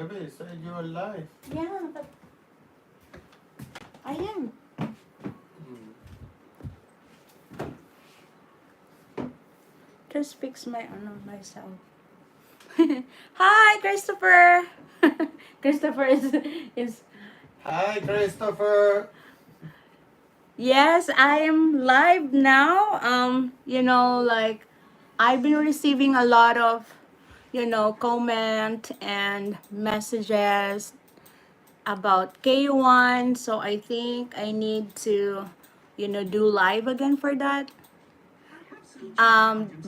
Baby, say you're alive. Yeah, but I am. Just fix my myself. Hi, Christopher. Christopher is. Hi, Christopher. Yes, I am live now. Like I've been receiving a lot of, comment and messages about K1, so I think I need to, do live again for that.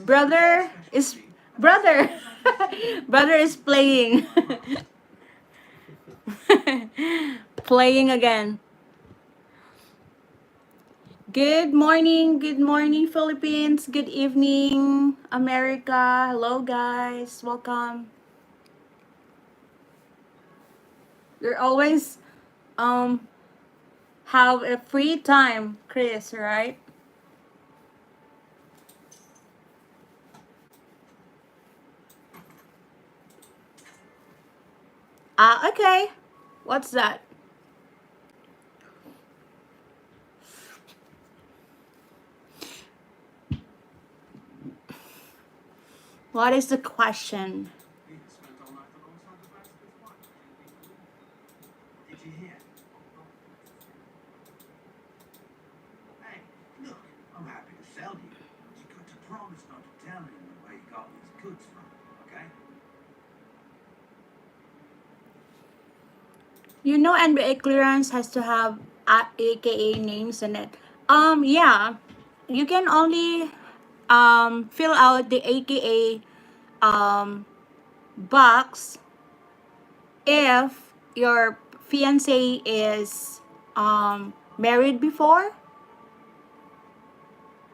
Brother is brother. Brother is playing. Playing again. Good morning, Philippines. Good evening, America. Hello, guys. Welcome. You're always um have a free time, Chris, right? Okay. What's that? What is the question? Hey, look, I'm happy to sell you. But you got to promise not to tell anyone where you got these goods from, okay? NBA clearance has to have AKA names in it. Yeah. You can only fill out the AKA box if your fiance is married before,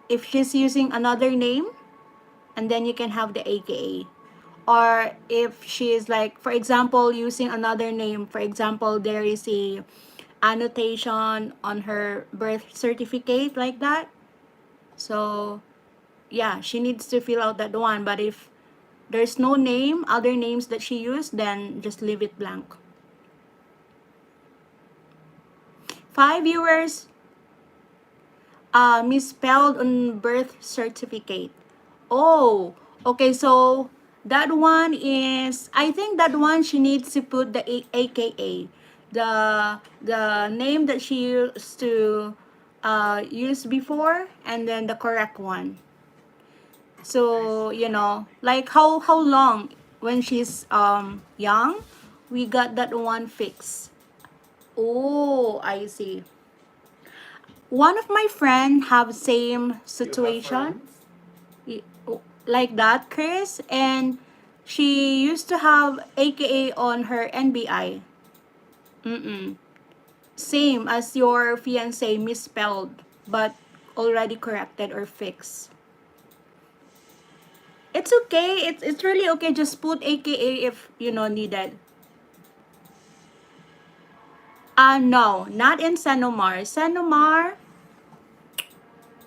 if she's using another name, and then you can have the AKA. Or if she is, like, for example, using another name, for example, there is a annotation on her birth certificate like that. So yeah, she needs to fill out that one. But if there's no name, other names that she used, then just leave it blank. 5 viewers misspelled on birth certificate. Oh, okay. So that one is, I think that one she needs to put the AKA, the name that she used to use before, and then the correct one. So like how long when she's young, we got that one fixed. Oh, I see. One of my friend have same situation y- like that, Chris, and she used to have AKA on her NBI. Mm-mm. Same as your fiance, misspelled, but already corrected or fixed. It's okay. It's really okay. Just put AKA if needed. No, not in Sanomar. Sanomar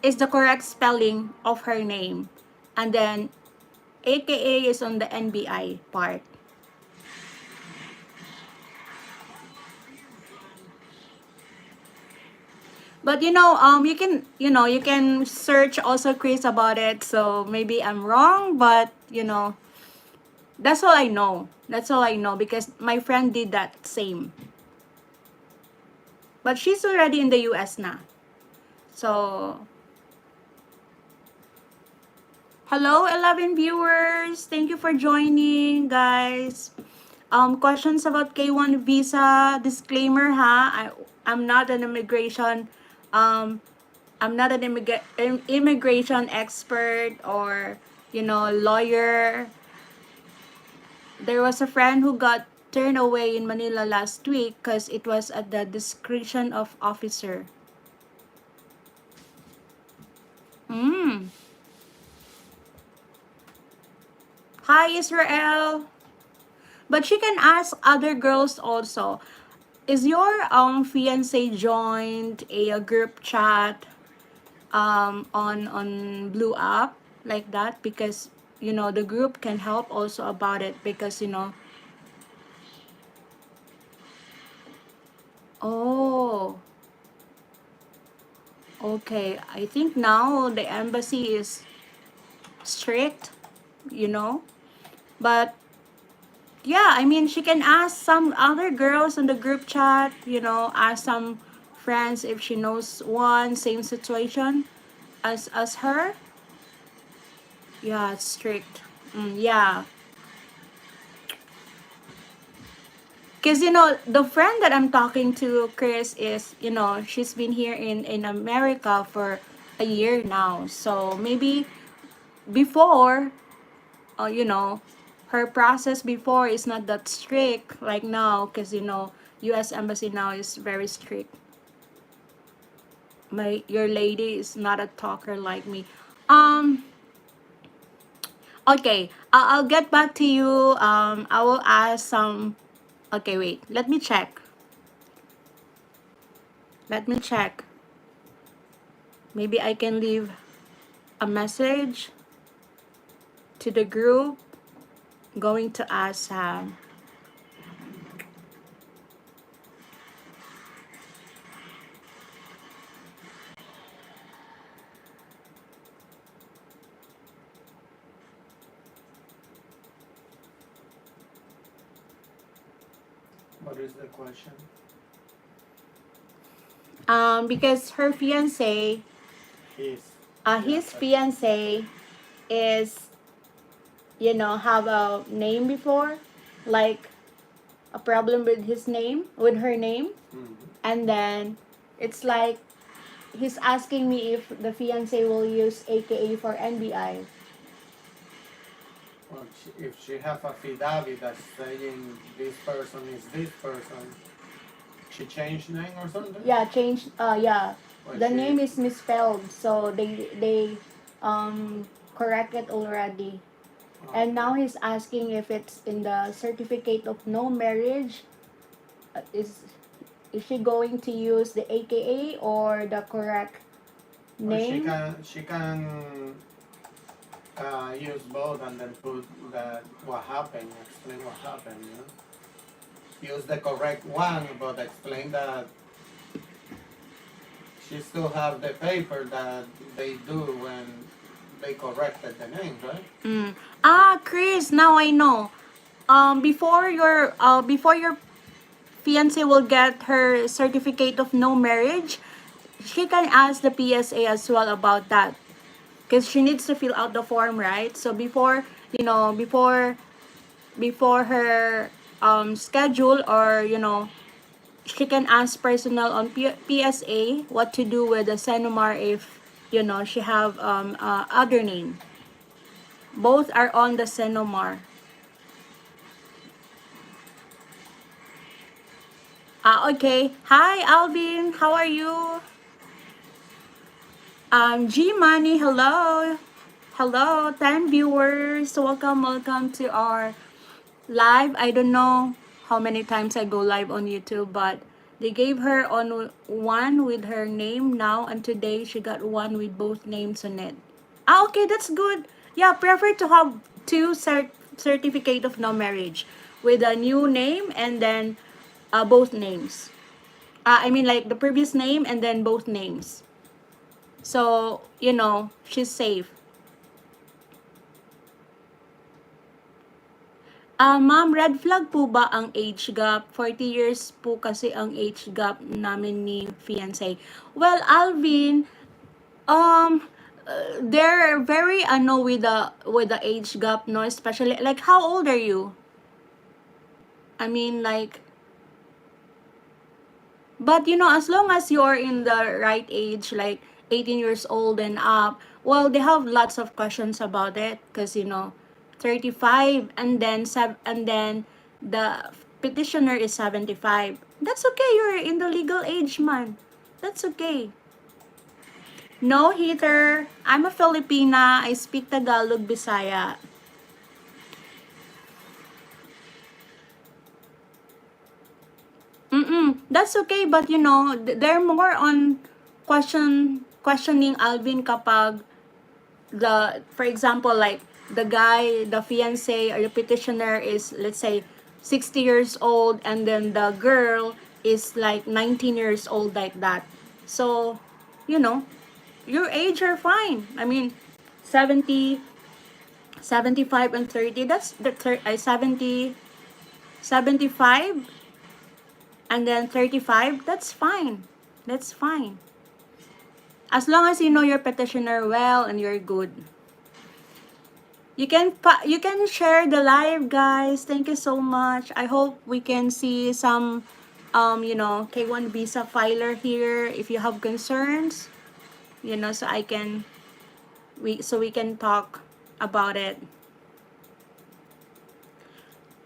is the correct spelling of her name, and then AKA is on the NBI part. But you can search also, Chris, about it. So maybe I'm wrong, but that's all I know. That's all I know because my friend did that same. But she's already in the US now. So hello, 11 viewers. Thank you for joining, guys. Questions about K1 visa. Disclaimer, ha. I'm not an immigration I'm not an immigration expert or lawyer. There was a friend who got turned away in Manila last week because it was at the discretion of officer. Mm. Hi, Israel. But she can ask other girls also. Is your fiance joined a group chat on Blue App like that? Because the group can help also about it because Oh, okay. I think now the embassy is strict, you know. But yeah, I mean, she can ask some other girls in the group chat, ask some friends if she knows one same situation as her. Yeah, it's strict. Yeah. Because, the friend that I'm talking to, Chris, is, she's been here in America for a year now. So maybe before, her process before is not that strict like now. Because, U.S. Embassy now is very strict. Your lady is not a talker like me. Um, okay, I'll get back to you. I will ask some. Okay, wait. Let me check. Let me check. Maybe I can leave a message to the group. Going to ask What is the question? because her fiance, His. his fiance is, have a name before, like a problem with his name, with her name, and then it's like he's asking me if the fiance will use AKA for NBI. Well, if she have a affidavit that's saying this person is this person, she changed name or something? Yeah, change. Yeah, Well, the she, name is misspelled, so they correct it already. And now he's asking if it's in the certificate of no marriage. Is she going to use the AKA or the correct well, name? she can use both and then put that what happened, explain what happened. Use the correct one, but explain that she still have the paper that they do when they corrected the name, right? Chris, now I know. Before your fiance will get her certificate of no marriage, she can ask the PSA as well about that, because she needs to fill out the form, right? So before her schedule, or she can ask personal on PSA what to do with the Senomar if she have other name. Both are on the Senomar. Okay. Hi, Alvin. How are you? G Money. Hello. Hello, 10 viewers. Welcome to our live. I don't know how many times I go live on YouTube, but they gave her on one with her name now, and today she got one with both names on it. Okay, that's good. Yeah, prefer to have two certificate of no marriage with a new name and then both names. I mean, like the previous name and then both names. So, she's safe. Ma'am, red flag po ba ang age gap? 40 years po kasi ang age gap namin ni fiancé. Well, Alvin, they're very with the age gap, no, especially like how old are you? I mean, like, but as long as you're in the right age, like 18 years old and up, well, they have lots of questions about it because 35 and then the petitioner is 75. That's okay. You're in the legal age, man. That's okay. No heater. I'm a Filipina. I speak Tagalog, Bisaya. That's okay, but they're more on questioning Alvin kapag for example, like the fiance or the petitioner is, let's say, 60 years old, and then the girl is like 19 years old like that. So, you know, your age are fine. I mean, 70, 75 and 30, that's the 70, 75 and then 35, that's fine. That's fine. As long as you know your petitioner well and you're good. You can share the live, guys. Thank you so much. I hope we can see some K1 visa filer here if you have concerns, so we can talk about it.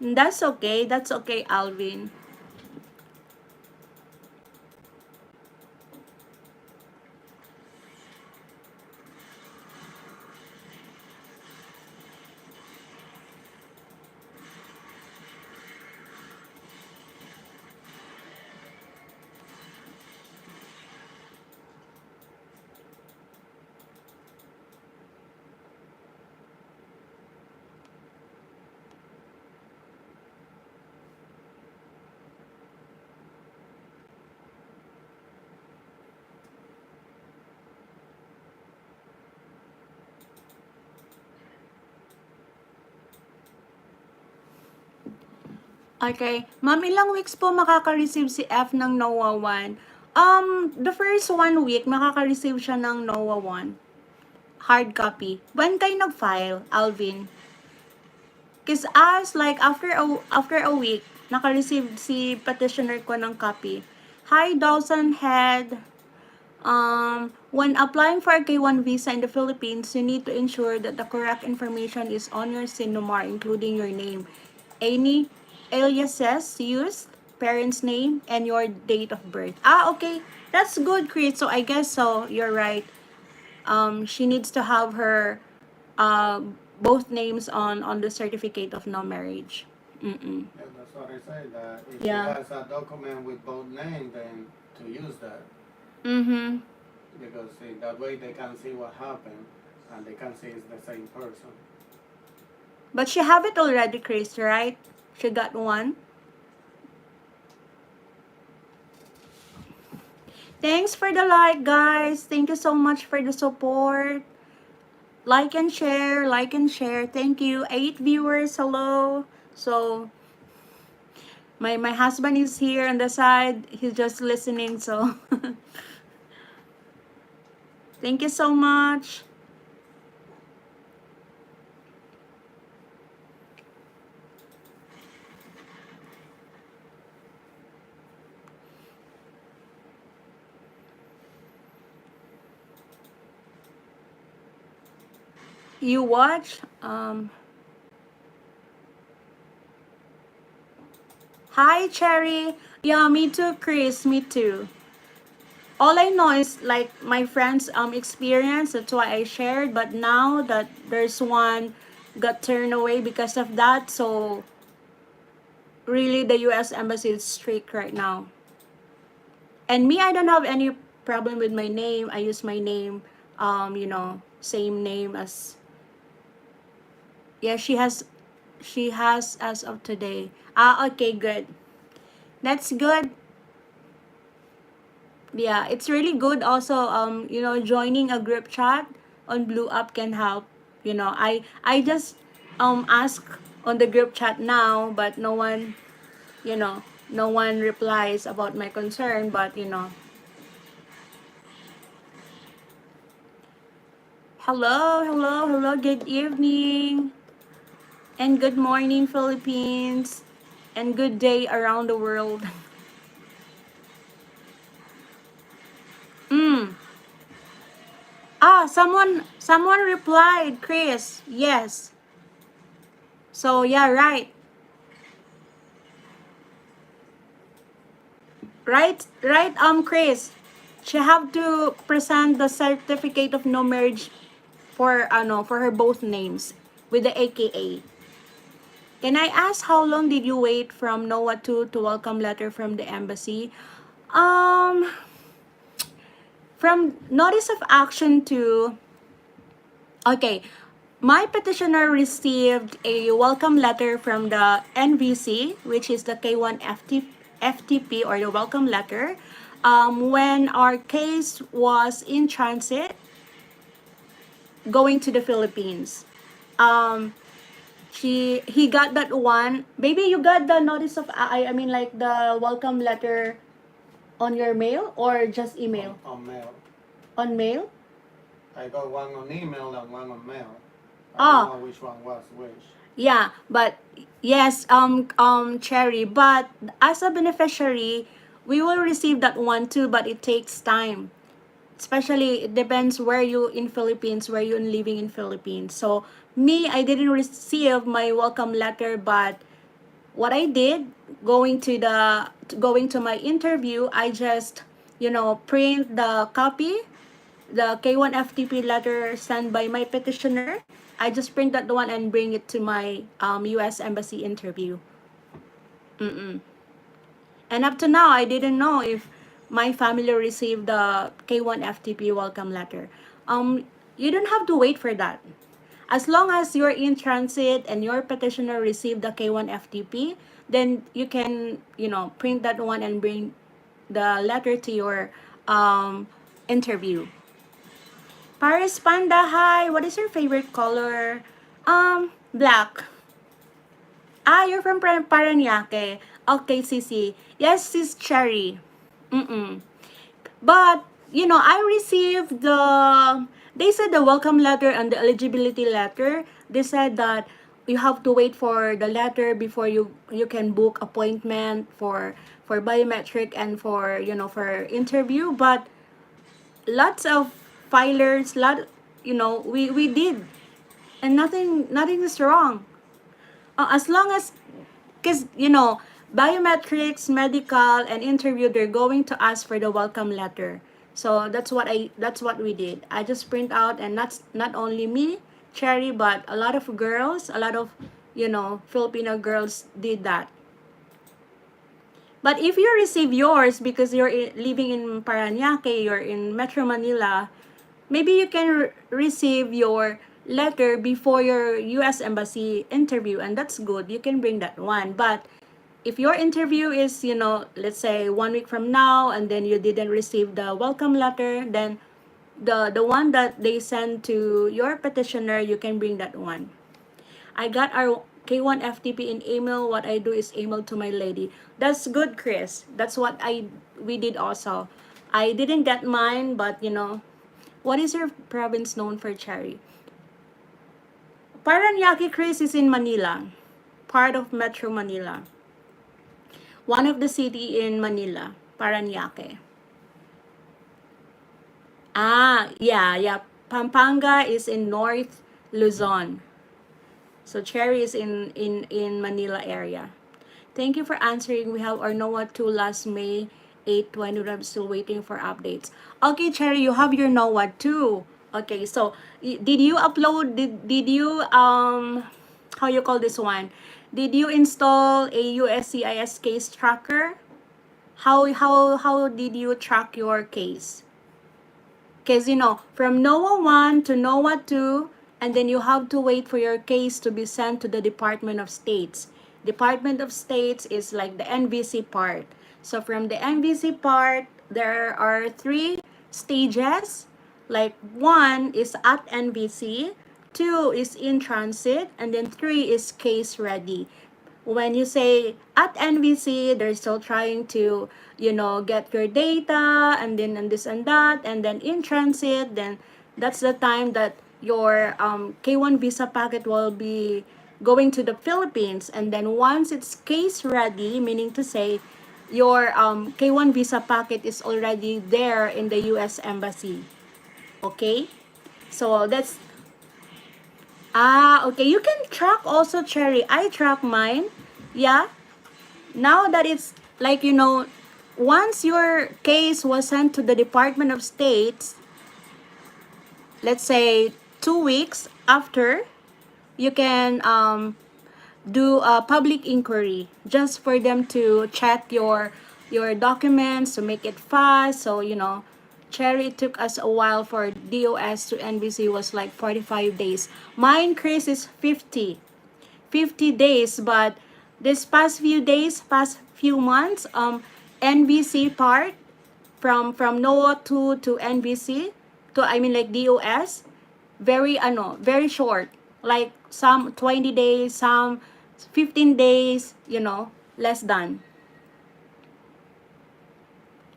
That's okay. That's okay, Alvin. Okay. Ma'am, ilang weeks po makaka-receive si F ng NOAA 1? The first 1 week, makaka-receive siya ng NOAA 1. Hard copy. When kayo nag-file, Alvin? Because us, like, after a week, naka-receive si petitioner ko ng copy. Hi, Dawson Head. When applying for a K1 visa in the Philippines, you need to ensure that the correct information is on your SINUMAR, including your name, any aliases used, parent's name, and your date of birth. Okay. That's good, Chris. So I guess so. You're right. She needs to have her both names on the certificate of no marriage. Mm-mm. Yeah, that's what I say. That if Yeah. she has a document with both names, then to use that, Mm-hmm. because in that way they can see what happened and they can see it's the same person. But she have it already, Chris, right? She got one. Thanks for the like, guys. Thank you so much for the support. Like and share, like and share. Thank you. 8 viewers, hello. So, my husband is here on the side. He's just listening, so. Thank you so much. You watch? Hi, Cherry. Yeah, me too, Chris. Me too. All I know is like my friend's experience. That's why I shared. But now that there's one got turned away because of that, so really the U.S. Embassy is strict right now. And me, I don't have any problem with my name. I use my name, same name as. Yeah, she has as of today. Okay, good. That's good. Yeah, it's really good also, joining a group chat on Blue App can help. I just ask on the group chat now, but no one replies about my concern, but hello, hello, hello, good evening. And good morning, Philippines. And good day around the world. Mm. Someone replied, Chris. Yes. So yeah, right. Right, Chris. She have to present the certificate of no marriage for her both names with the AKA. Can I ask how long did you wait from NOAA 2 to welcome letter from the embassy? From notice of action to, okay, my petitioner received a welcome letter from the NVC, which is the K1 FTP or the welcome letter, when our case was in transit going to the Philippines. Um, he got that one. Maybe you got the notice of I mean like the welcome letter on your mail or just email? On mail. On mail? I got one on email and one on mail. I Ah, don't know which one was which. yeah, but yes, Cherry, but as a beneficiary, we will receive that one too, but it takes time. Especially it depends where you in Philippines, where you living in Philippines. So me, I didn't receive my welcome letter, but what I did going to my interview, I just print the copy, the K1 FTP letter sent by my petitioner. I just print that one and bring it to my U.S. Embassy interview. Mm-mm. And up to now, I didn't know if my family received the K1 FTP welcome letter. You don't have to wait for that. As long as you're in transit and your petitioner received the K1 FTP, then you can, print that one and bring the letter to your interview. Paris Panda, hi. What is your favorite color? Black. Ah, you're from Paranaque. Okay, Sisi. Yes, sis Cherry. Mm-mm. But, I received they said the welcome letter and the eligibility letter. They said that you have to wait for the letter before you can book appointment for biometric and for interview. But lots of filers, we did, and nothing is wrong. As long as, because biometrics, medical, and interview, they're going to ask for the welcome letter. So that's what we did. I just print out, and that's not only me, Cherry, but a lot of girls, a lot of Filipino girls did that. But if you receive yours because you're living in Paranaque, you're in Metro Manila, maybe you can receive your letter before your U.S. Embassy interview, and that's good. You can bring that one. But if your interview is, let's say 1 week from now, and then you didn't receive the welcome letter, then the one that they send to your petitioner, you can bring that one. I got our K1 FTP in email. What I do is email to my lady. That's good, Chris. That's what we did also. I didn't get mine, but what is your province known for, Cherry? Paranaque, Chris, is in Manila, part of Metro Manila. One of the city in Manila, Paranaque. Ah, yeah. Pampanga is in North Luzon. So Cherry is in Manila area. Thank you for answering. We have our NOAA 2 last May 8/20. I'm still waiting for updates. Okay, Cherry, you have your NOAA 2. Okay, so did you upload, did you how you call this one? Did you install a USCIS case tracker? How did you track your case? Because from NOAA 1 to NOAA 2, and then you have to wait for your case to be sent to the Department of States. Department of States is like the NVC part. So from the NVC part, there are 3 stages. Like 1 is at NVC, 2 is in transit, and then 3 is case ready. When you say at NVC, they're still trying to, get your data, and then and this and that, and then in transit, then that's the time that your K1 visa packet will be going to the Philippines. And then once it's case ready, meaning to say your K1 visa packet is already there in the U.S. Embassy. Okay? So that's okay. You can track also, Cherry. I track mine. Yeah. Now that it's like, once your case was sent to the Department of States, let's say 2 weeks after, you can do a public inquiry just for them to check your documents to make it fast. So, Cherry, it took us a while for DOS to NBC was like 45 days. Mine, Chris, is 50 days, but this past few few months, NBC part from NOAA to NBC to, I mean, like DOS, very very short, like some 20 days, some 15 days, less than.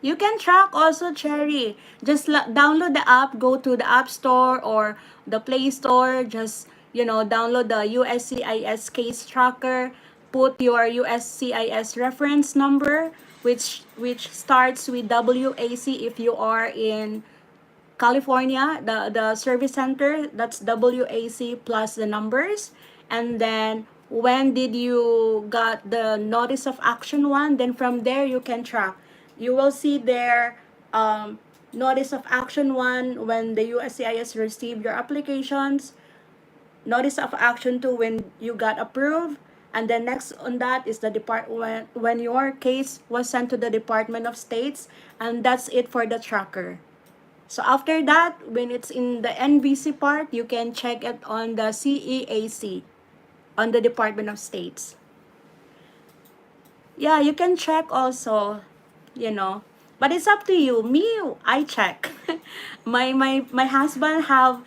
You can track also, Cherry. Just download the app, go to the App Store or the Play Store. Just, download the USCIS case tracker. Put your USCIS reference number, which starts with WAC if you are in California, the service center, that's WAC plus the numbers. And then when did you got the notice of action one, then from there you can track. You will see there, notice of action one when the USCIS received your applications, notice of action two when you got approved, and then next on that is the when your case was sent to the Department of States, and that's it for the tracker. So after that, when it's in the NBC part, you can check it on the CEAC, on the Department of States. Yeah, you can check also, But it's up to you. Me, I check. My husband have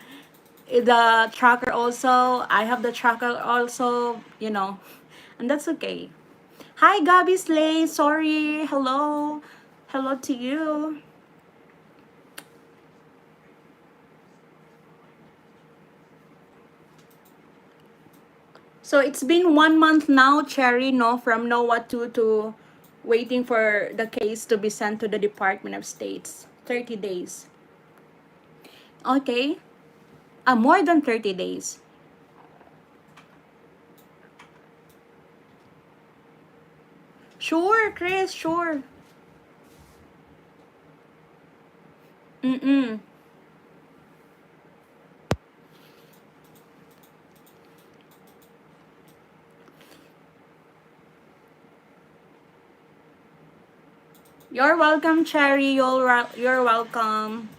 the tracker also. I have the tracker also, And that's okay. Hi, Gabby Slay. Sorry. Hello. Hello to you. So it's been 1 month now, Cherry, no, from NOAA to waiting for the case to be sent to the Department of States. 30 days. Okay. More than 30 days. Sure, Chris, sure. Mm-mm. You're welcome, Cherry. You're welcome.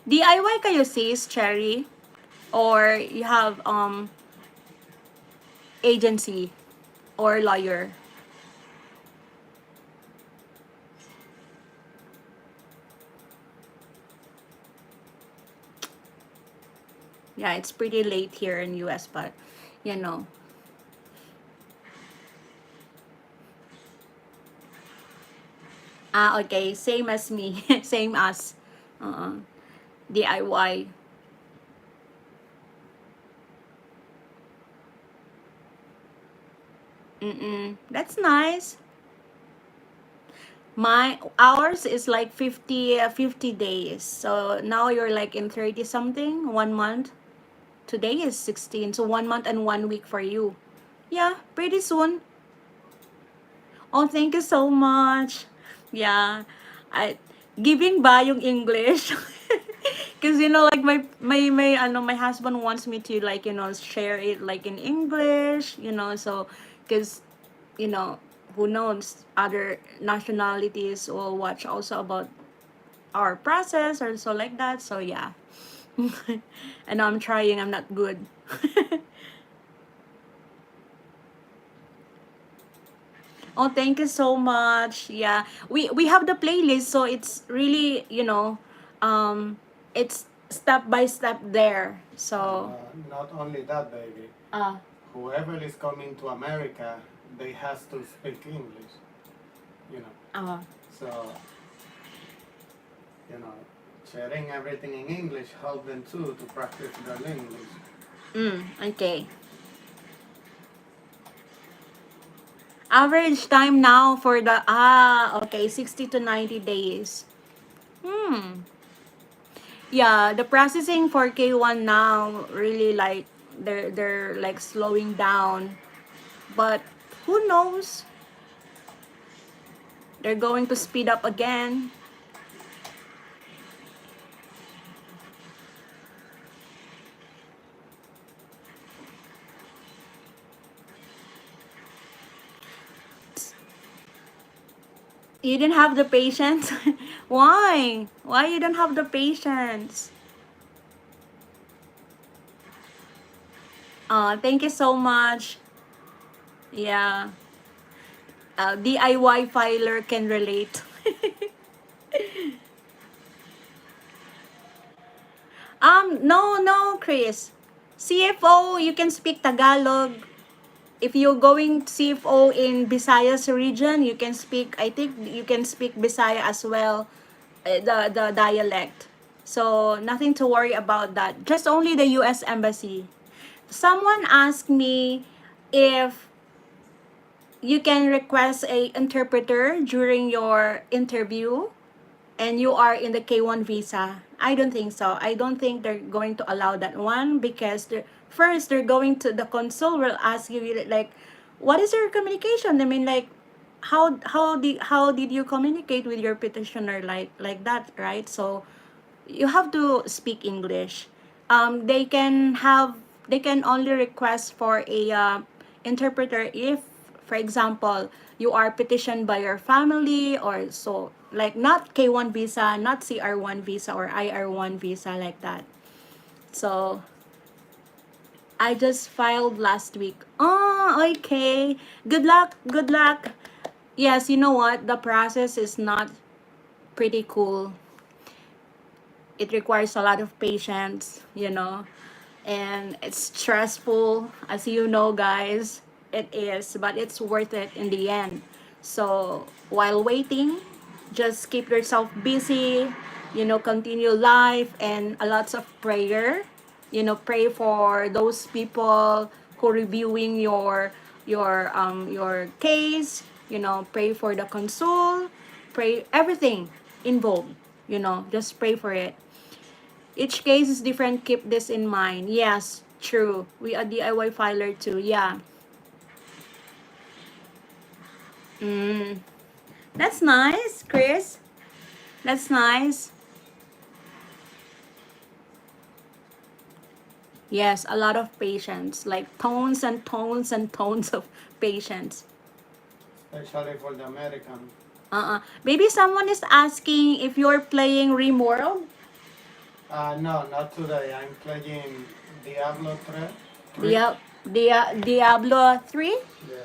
DIY kayo, sis, Cherry? Or you have agency or lawyer? Yeah, it's pretty late here in US, but you know. Okay, same as me. Same as DIY. That's nice. Ours is like 50 days. So now you're like in 30 something, 1 month. Today is 16, so 1 month and 1 week for you. Yeah, pretty soon. Oh, thank you so much. Yeah, I giving ba yung English? Because like my husband wants me to like share it like in English, so because you know who knows, other nationalities will watch also about our process or so like that. So yeah. And I'm trying, I'm not good. Oh, thank you so much. Yeah, we have the playlist, so it's really it's step by step there. So Not only that, baby. uh Whoever is coming to America, they has to speak English. You know. uh So, sharing everything in English help them too to practice their language. okay. Average time now for the okay, 60 to 90 days. Yeah, the processing for K1 now really like they're like slowing down, but who knows, they're going to speed up again. You didn't have the patience? Why? Why you don't have the patience? Thank you so much. Yeah. DIY filer can relate. No, no, Chris. CFO, you can speak Tagalog. If you're going CFO in Visayas region, you can speak, I think you can speak Bisaya as well, the dialect. So, nothing to worry about that. Just only the US Embassy. Someone asked me if you can request a interpreter during your interview and you are in the K1 visa. I don't think so. I don't think they're going to allow that one because first they're going to the consul will ask you like, what is your communication? I mean, like, how did you communicate with your petitioner like that, right? So you have to speak English. They can only request for a interpreter if, for example, you are petitioned by your family or so, like not K1 visa, not CR1 visa or IR1 visa like that. So I just filed last week. Oh, okay. Good luck. Good luck. Yes, you know what? The process is not pretty cool. It requires a lot of patience, and it's stressful, as you know, guys. It is, but it's worth it in the end. So while waiting, just keep yourself busy, continue life and a lots of prayer. Pray for those people who reviewing your case. Pray for the consul, pray everything involved. Just pray for it. Each case is different. Keep this in mind. Yes, true. We are DIY filer too. Yeah. Mm. That's nice, Chris. That's nice. Yes, a lot of patience. Like tons and tons and tons of patience. Especially for the American. Maybe someone is asking if you're playing Rimworld. No, not today. I'm playing Diablo 3. 3? Diablo 3? Yeah.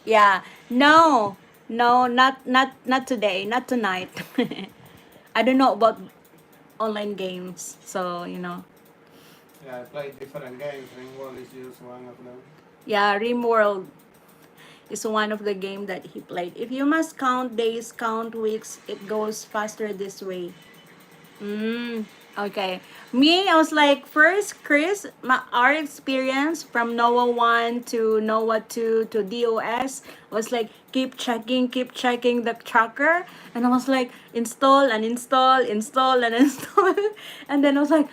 Yeah. No. No, not today. Not tonight. I don't know about online games. So, Yeah, I play different games. Ringworld is just one of them. yeah, Rimworld is one of the game that he played. If you must count days, count weeks, it goes faster this way. Okay. Me, I was like, first, Chris, our experience from NOAA 1 to NOAA 2 to DOS was like, keep checking the tracker. And I was like, install and install, install and install. And then I was like,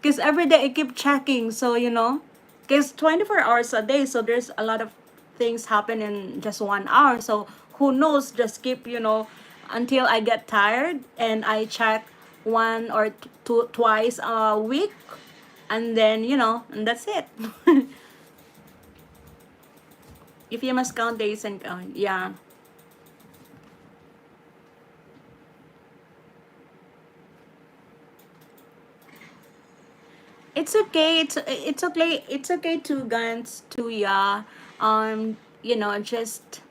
because every day I keep checking. So, because 24 hours a day, so there's a lot of things happen in just 1 hour. So, who knows, just keep, until I get tired and I check one or twice a week, and then and that's it. If you must count days and count, yeah. It's okay. It's okay. It's okay to guns to yeah. Just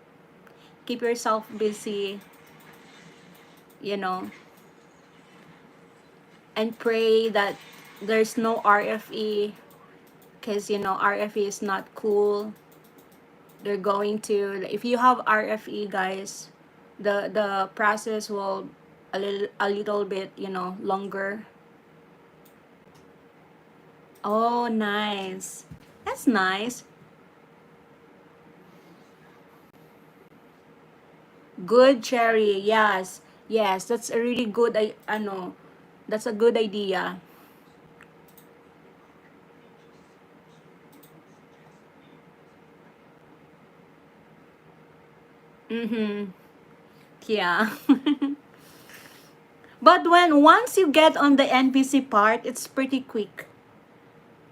keep yourself busy. You know, and pray that there's no RFE, because RFE is not cool. They're going to, if you have RFE, guys, the process will a little bit longer. Oh, nice. That's nice. Good, Cherry. Yes. Yes, that's a really good that's a good idea. Mhm. Yeah. But once you get on the NPC part, it's pretty quick.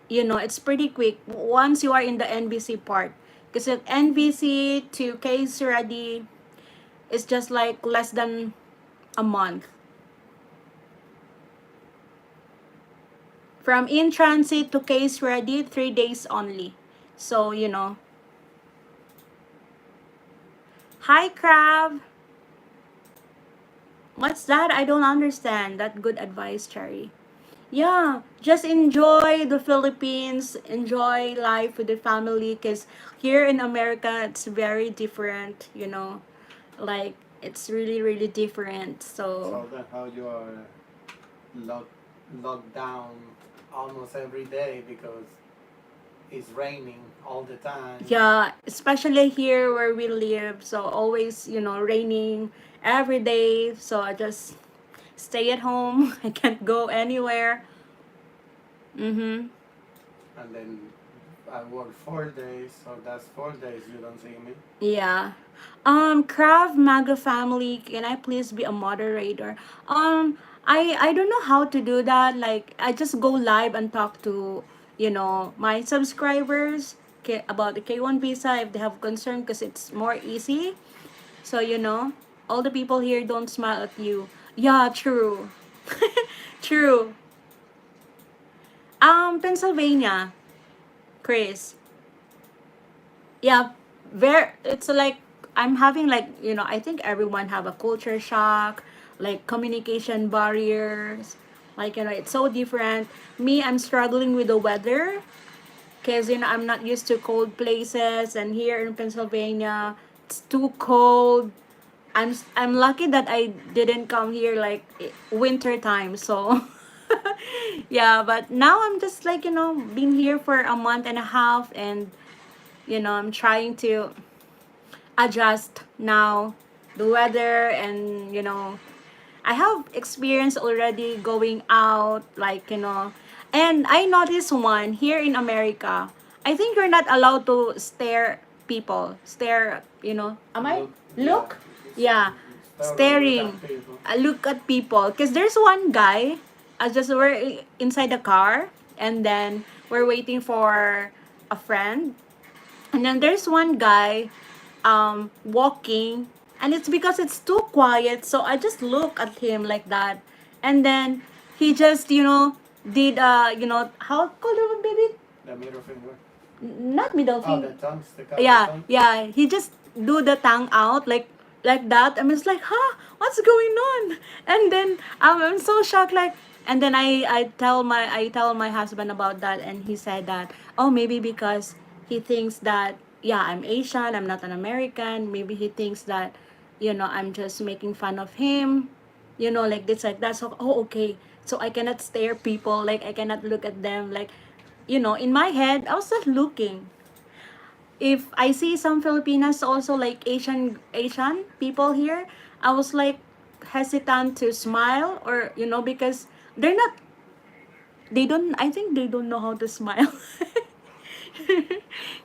It's pretty quick once you are in the NBC part. Because at NBC to case ready, it's just like less than a month. From in transit to case ready, 3 days only. So, Hi, Crab. What's that? I don't understand. That good advice, Cherry. Yeah, just enjoy the Philippines, enjoy life with the family, because here in America, it's very different, Like, it's really, really different. So, So then how you are locked locked down almost every day because it's raining all the time. yeah, especially here where we live. So, always, raining every day. So, I just stay at home. I can't go anywhere. Mm-hmm. And then I work 4 days, so that's 4 days you don't see me. Yeah. Krav Maga family, can I please be a moderator? I don't know how to do that. Like, I just go live and talk to, my subscribers about the K1 visa if they have concern, because it's more easy. So, all the people here don't smile at you. Yeah, true. True. Pennsylvania, Chris. Yeah, it's like I'm having, like, I think everyone have a culture shock, like communication barriers, like, it's so different. Me, I'm struggling with the weather, because I'm not used to cold places, and here in Pennsylvania it's too cold. I'm lucky that I didn't come here like winter time, so yeah. But now I'm just like, been here for a month and a half, and I'm trying to adjust now the weather, and I have experience already going out, like, and I noticed one here in America. I think you're not allowed to stare, am I Yeah, look, yeah, look staring, at people. look at people, because there's one guy, just we're inside the car, and then we're waiting for a friend, and then there's one guy walking, and it's because it's too quiet, so I just look at him like that, and then he just, did, how called it, baby? The middle finger. Not middle Oh, finger. the tongue, stick out the Yeah, tongue. yeah, he just do the tongue out, like that. I'm just like, huh, what's going on? And then I'm so shocked, like, and then I tell my husband about that, and he said that, oh, maybe because he thinks that, yeah, I'm Asian, I'm not an American. Maybe he thinks that, I'm just making fun of him, like this, like that. So, oh, okay, so I cannot stare people, like I cannot look at them, like, in my head I was just looking. If I see some Filipinas also, like Asian people here, I was like hesitant to smile, or because they're not I think they don't know how to smile.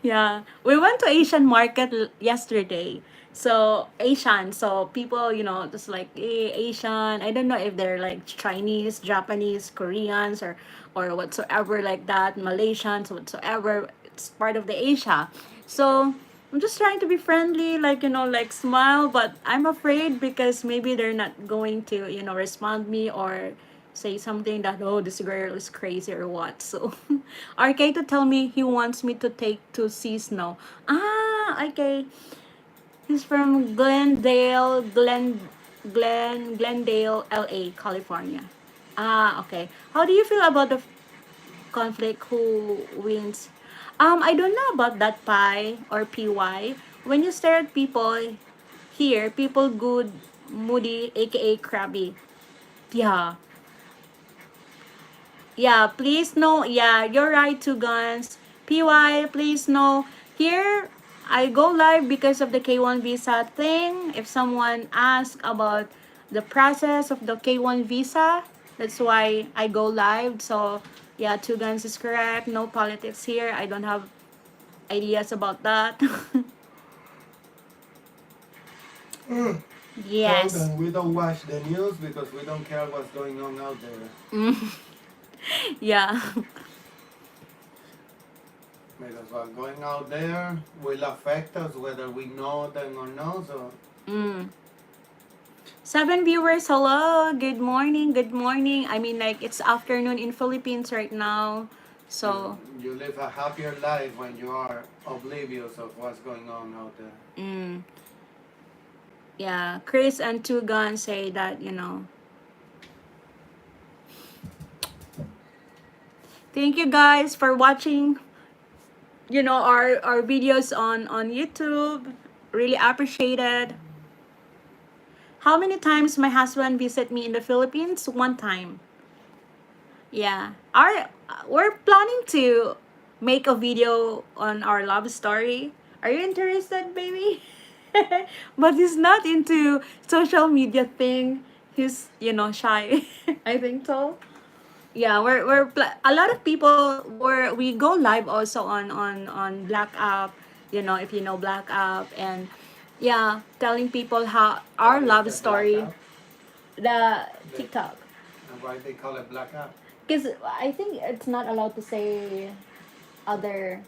Yeah, we went to Asian market yesterday. So Asian, so people, just like, Asian. I don't know if they're like Chinese, Japanese, Koreans, or whatsoever, like that, Malaysians, whatsoever. It's part of the Asia. So I'm just trying to be friendly, like, like smile, but I'm afraid because maybe they're not going to, respond me, or say something that, oh, this girl is crazy or what. So RK to tell me he wants me to take to see snow. Ah, okay. He's from Glendale, LA, California. Ah, okay. How do you feel about the conflict? Who wins? I don't know about that, Pi or PY. When you stare at people here, people good, moody, aka crabby. Yeah. Yeah, please no. Yeah, you're right, Two Guns. PY, please no. Here, I go live because of the K1 visa thing. If someone asks about the process of the K1 visa, that's why I go live. So, yeah, Two Guns is correct. No politics here. I don't have ideas about that. So Yes. then we don't watch the news because we don't care what's going on out there. Yeah. Because what's going out there will affect us whether we know them or not. So Mm. 7 viewers, hello. Good morning. Good morning. I mean, like, it's afternoon in Philippines right now. So, You live a happier life when you are oblivious of what's going on out there. yeah, Chris and Two Guns say that, thank you guys for watching, our videos on YouTube. Really appreciate it. How many times my husband visit me in the Philippines? One time. Yeah. We're planning to make a video on our love story. Are you interested, baby? But he's not into social media thing. He's, shy. I think so. Yeah, a lot of people we go live also on Black App, if you know Black App, and yeah, telling people how our What is love the black story, app? the The, TikTok. and why they call it black app? Because I think it's not allowed to say other.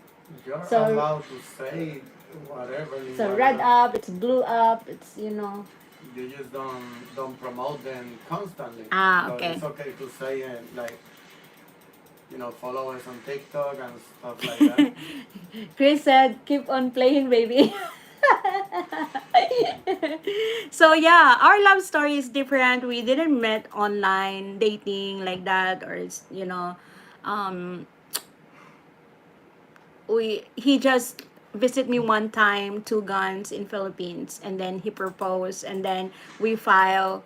You're So allowed to say whatever you so red wanna. up, it's blue up, it's You just don't promote them constantly. Ah, But okay. it's okay to say it like follow us on TikTok and stuff like that. Chris said, "Keep on playing, baby." So yeah, our love story is different. We didn't met online dating like that, or um, he just visit me one time, Two Guns in Philippines, and then he proposed, and then we file.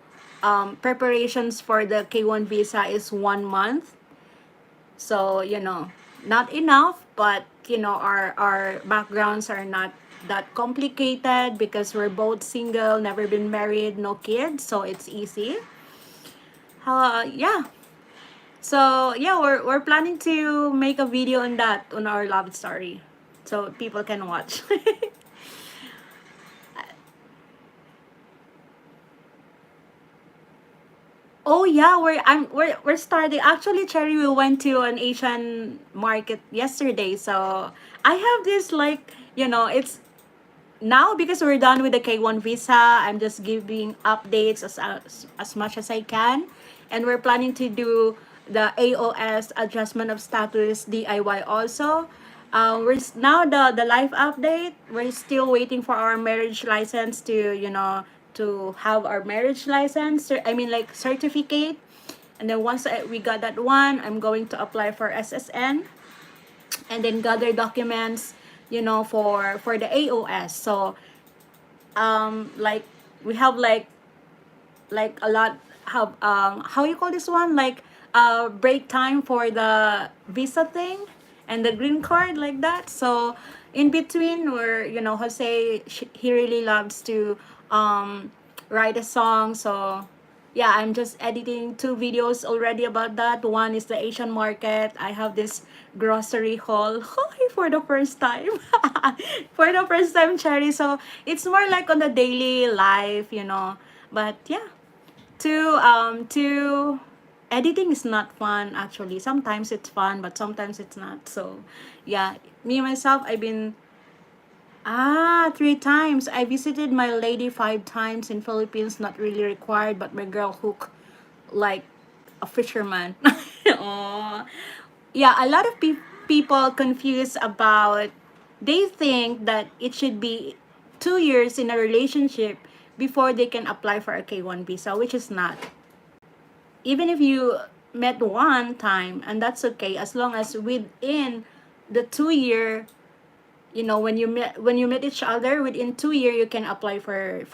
Preparations for the K1 visa is 1 month, so not enough, but our backgrounds are not that complicated because we're both single, never been married, no kids, so it's easy. Yeah, so yeah, we're planning to make a video on that, on our love story, so people can watch. Oh yeah, we're starting. Actually, Cherry, we went to an Asian market yesterday. So I have this, like, it's now because we're done with the K1 visa. I'm just giving updates as much as I can, and we're planning to do the AOS, adjustment of status, DIY also. Now the life update. We're still waiting for our marriage license to have our marriage license. I mean, like, certificate. And then once we got that one, I'm going to apply for SSN, and then gather documents, for the AOS. So like, we have like a lot, have how you call this one, like, break time for the visa thing and the green card, like that. So in between, where Jose, he really loves to write a song. So yeah, I'm just editing 2 videos already about that. One is the Asian market. I have this grocery haul for the first time. For the first time, Cherry. So it's more like on the daily life, but yeah, to editing is not fun, actually. Sometimes it's fun, but sometimes it's not. So yeah, me myself, I've been 3 times. I visited my lady 5 times in Philippines. Not really required, but my girl hook like a fisherman. Oh, yeah. A lot of people confused about. They think that it should be 2 years in a relationship before they can apply for a K1 visa, which is not. Even if you met one time, and that's okay, as long as within the 2 year, when you met each other within 2 year, you can apply for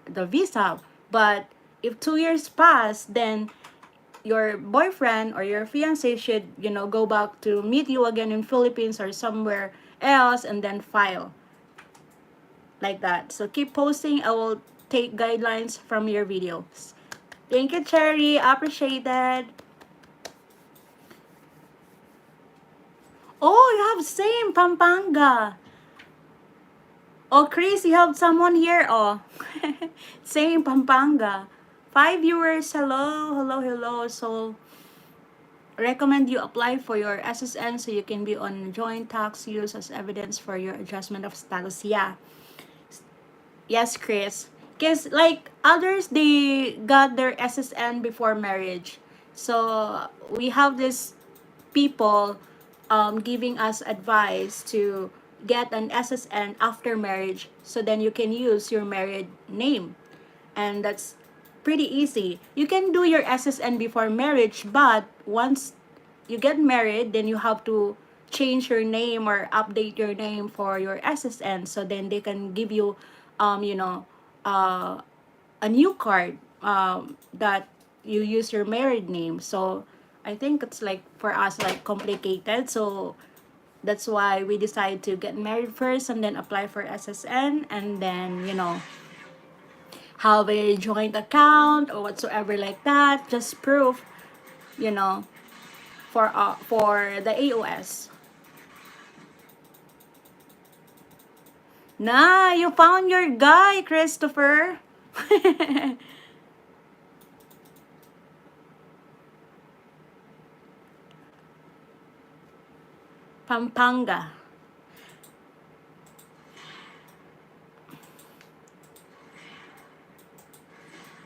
the visa. But if 2 years pass, then your boyfriend or your fiance should go back to meet you again in Philippines or somewhere else, and then file like that. So keep posting. I will take guidelines from your videos. Thank you, Cherry. Appreciate it. Oh, you have same Pampanga. Oh, Chris, you have someone here. Oh, same Pampanga. 5 viewers. Hello, hello, hello. So, recommend you apply for your SSN so you can be on joint tax use as evidence for your adjustment of status. Yeah. Yes, Chris. Because like others, they got their SSN before marriage. So we have this people giving us advice to get an SSN after marriage, so then you can use your married name. And that's pretty easy. You can do your SSN before marriage, but once you get married, then you have to change your name or update your name for your SSN, so then they can give you you know uh, a new card that you use your married name. So I think it's like for us like complicated. So that's why we decide to get married first and then apply for SSN, and then have a joint account or whatsoever like that. Just proof, you know, for the AOS. Nah, you found your guy, Christopher. Pampanga.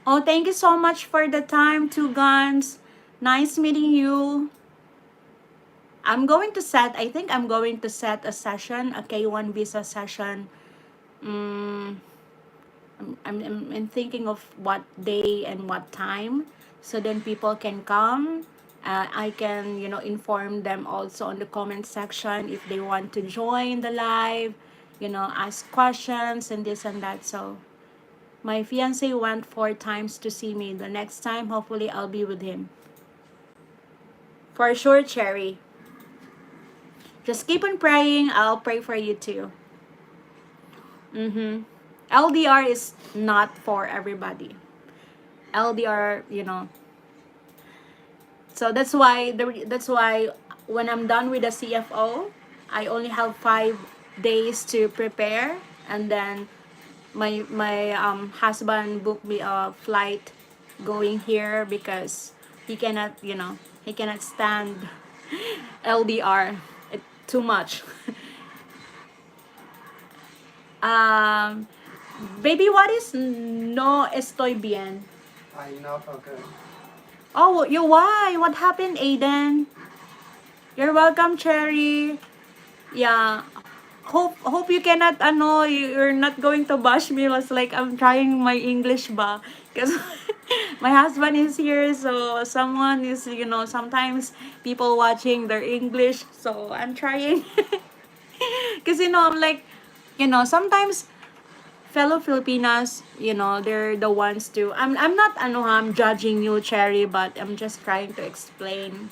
Oh, thank you so much for the time, Two Guns. Nice meeting you. I think I'm going to set a session, a K1 visa session. Mm, I'm thinking of what day and what time, so then people can come. I can, inform them also on the comment section if they want to join the live, ask questions and this and that. So my fiance went 4 times to see me. The next time, hopefully, I'll be with him. For sure, Cherry. Just keep on praying. I'll pray for you too. LDR is not for everybody. LDR, so that's why when I'm done with the CFO, I only have 5 days to prepare, and then my husband booked me a flight going here because he cannot he cannot stand LDR. Too much. um Baby, what is no estoy bien? I'm not okay. Oh, why? What happened, Aiden? You're welcome, Cherry. Yeah. Hope you cannot you're not going to bash me. It's like I'm trying my English ba, because my husband is here, so someone is, sometimes people watching their English, so I'm trying. Because I'm like, sometimes fellow Filipinas, they're the ones to, I'm not I'm judging you, Cherry, but I'm just trying to explain.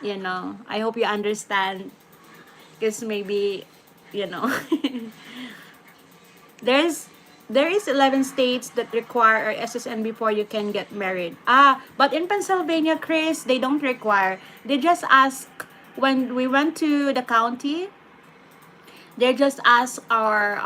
I hope you understand, because maybe, you know there's there is 11 states that require SSN before you can get married. But in Pennsylvania, Chris, they don't require. They just ask, when we went to the county, they just ask our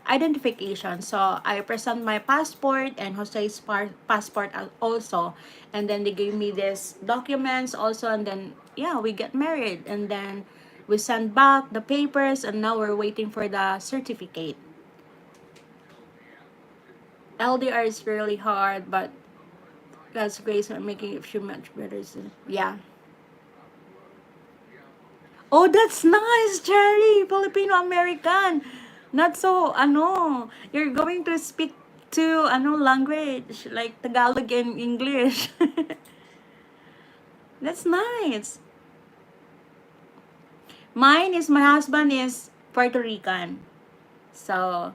identification. So I present my passport and Jose's passport also, and then they gave me this documents also, and then yeah, we get married, and then we send back the papers, and now we're waiting for the certificate. LDR is really hard, but God's grace are making it feel much better. So, yeah. Oh, that's nice, Cherry. Filipino American. Not so, you're going to speak to, language, like Tagalog and English. That's nice. My husband is Puerto Rican. So,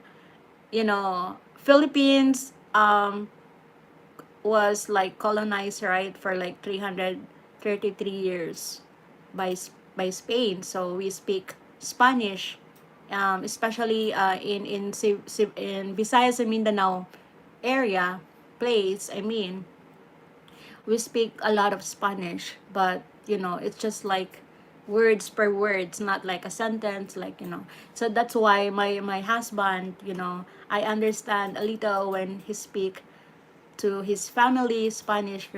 Philippines, was like colonized, right, for like 333 years by Spain. So we speak Spanish, especially in Visayas and Mindanao area place. I mean, we speak a lot of Spanish, but it's just like words per word. It's not like a sentence, like. So that's why my husband, I understand a little when he speak to his family Spanish,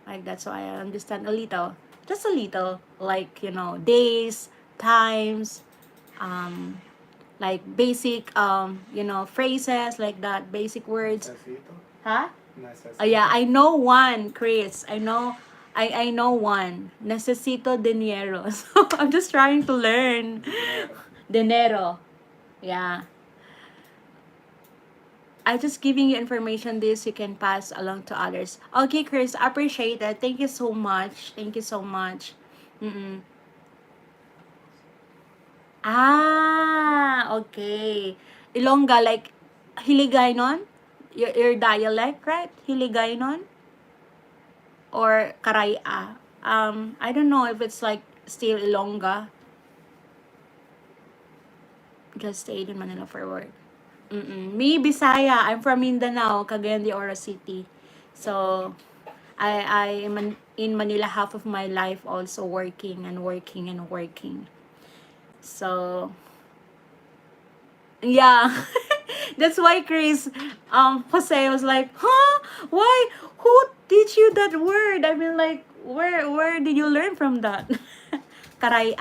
like that. So I understand a little, just a little, like, days, times, like basic phrases like that, basic words. Necesito. Huh? Necesito. Yeah, I know one, Chris. I know one. Necesito dinero. So I'm just trying to learn. Dinero. Dinero. Yeah. I just giving you information this you can pass along to others. Okay, Chris, appreciate it. Thank you so much. Thank you so much. Mm-mm. Ah, okay. Ilongga, like Hiligaynon? Your dialect, right? Hiligaynon? Or Karaya? I don't know if it's like still Ilongga. Just stayed in Manila for work. Me, Bisaya. I'm from Mindanao, Cagayan de Oro City. So, I am in Manila half of my life also working and working and working. So, yeah. That's why Chris, Jose was like, huh? Why? Who teach you that word? I mean, like, where did you learn from that? Karay,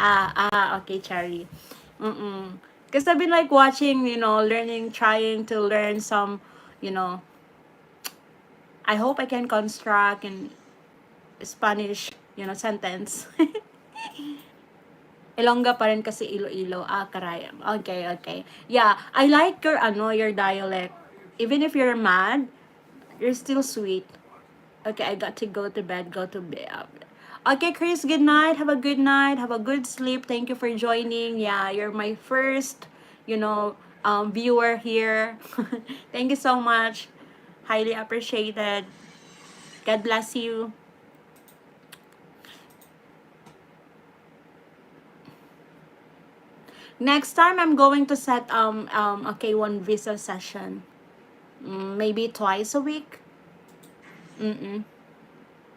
okay, Cherry. Because I've been like watching, learning, trying to learn some, you know, I hope I can construct in Spanish, sentence. Ilongga pa rin kasi Iloilo. Karayam. Okay, okay. Yeah, I like your dialect. Even if you're mad, you're still sweet. Okay, I got to go to bed, go to bed. Okay, Chris, good night. Have a good night. Have a good sleep. Thank you for joining. Yeah, you're my first, viewer here. Thank you so much. Highly appreciated. God bless you. Next time, I'm going to set a K1 visa session. Maybe twice a week. Mm-mm.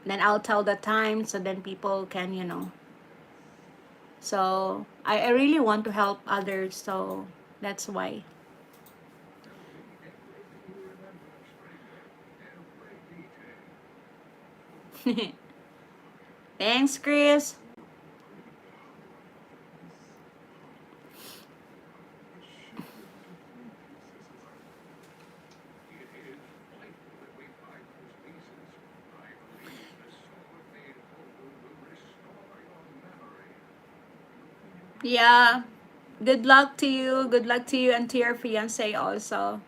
Then I'll tell the time so then people can. So I really want to help others, so that's why. Thanks, Chris. Yeah. Good luck to you. Good luck to you and to your fiance also.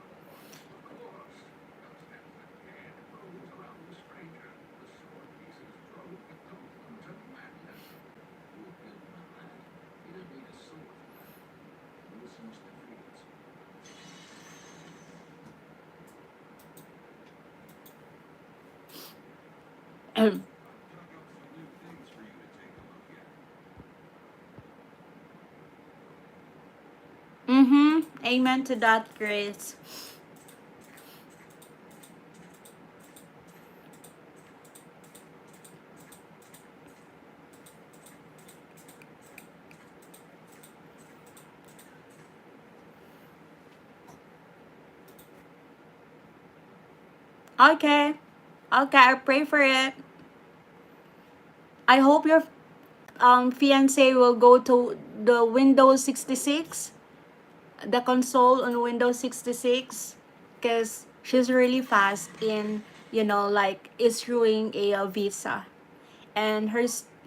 Mm-hmm. Amen to that, Chris. Okay. Okay, I pray for it. I hope your fiance will go to the Windows 66, the console on Windows 66, because she's really fast in, like issuing a visa. And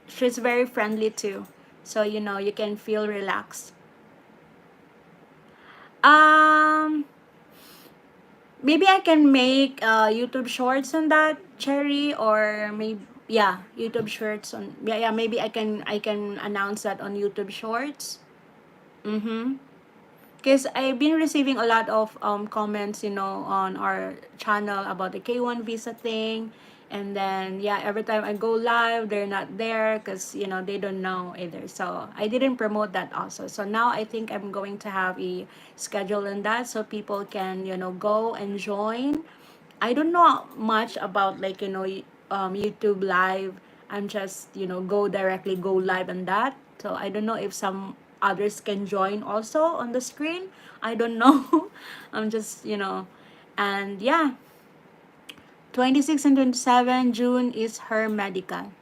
she's very friendly too. So, you can feel relaxed. Um, Maybe I can make YouTube shorts on that, Cherry, or maybe yeah, YouTube shorts on yeah, maybe I can announce that on YouTube shorts. Mhm. Because I've been receiving a lot of comments, on our channel about the K1 visa thing. And then, yeah, every time I go live, they're not there because, they don't know either. So I didn't promote that also. So now I think I'm going to have a schedule on that so people can, go and join. I don't know much about like, YouTube live. I'm just, go live on that. So I don't know if some others can join also on the screen. I don't know. I'm just, and yeah, 26 and 27 June is her medical.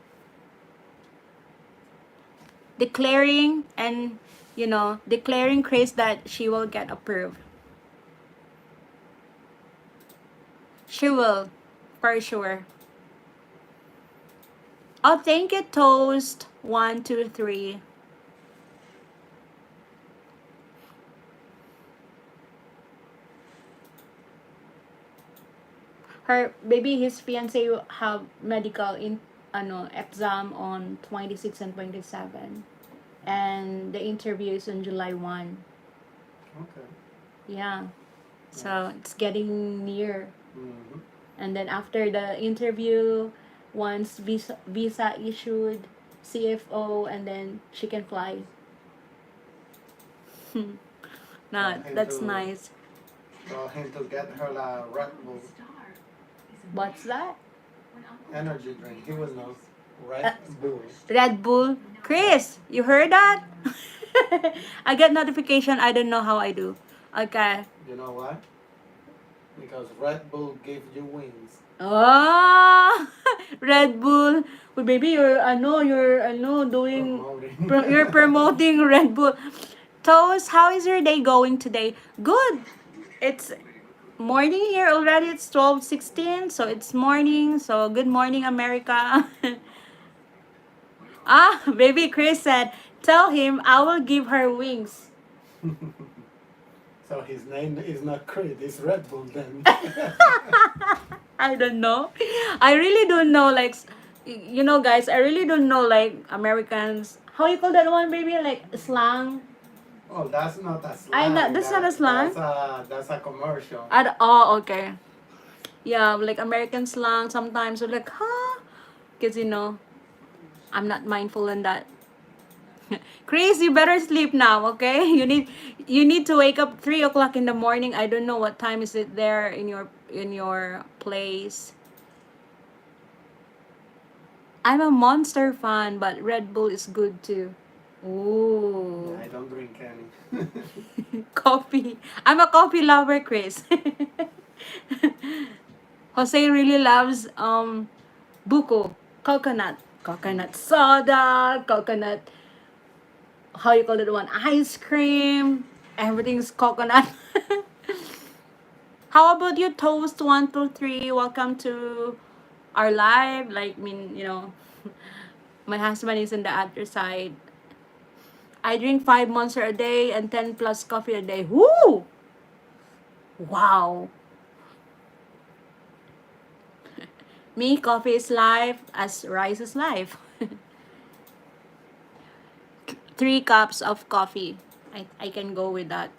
Declaring and declaring Chris that she will get approved. She will, for sure. Oh, thank you, Toast. 1, 2, 3. Her baby, his fiance have medical exam on 26 and 27, and the interview is on July 1. Okay. Yeah, so it's getting near. Mm-hmm. And then after the interview, once visa issued, CFO, and then she can fly. Nah, that's nice. For him to get her a Red Bull What's that? energy drink. He will know. Red Bull. Red Bull. Chris, you heard that? I get notification. I don't know how I do. Okay. You know why? Because Red Bull gives you wings. Oh, Red Bull. Well, baby, you're doing Promoting. you're promoting Red Bull. Toast, how is your day going today? Good. It's morning here already. It's 12:16, so it's morning. So good morning, America. Baby Chris said, tell him I will give her wings. So his name is not Creed, it's Red Bull then. I don't know. I really don't know, like, guys, I really don't know, like, Americans. How you call that one, baby? Like, slang? Oh, that's not a slang. That's not a slang? That's a commercial. Okay. Yeah, like, American slang, sometimes we're like, huh? Because, I'm not mindful in that. Chris, you better sleep now, okay? You need to wake up 3 o'clock in the morning. I don't know what time is it there in your place. I'm a Monster fan, but Red Bull is good too. Ooh. Yeah, I don't drink any. Coffee. I'm a coffee lover, Chris. Jose really loves buko, coconut soda, coconut, how you call it one, ice cream, everything's coconut. How about you, Toast 1, 2, 3? Welcome to our live. Like, my husband is in the other side. I drink 5 Monster a day and 10 plus coffee a day. Woo! Wow. Me, coffee is life as rice is life. 3 cups of coffee. I can go with that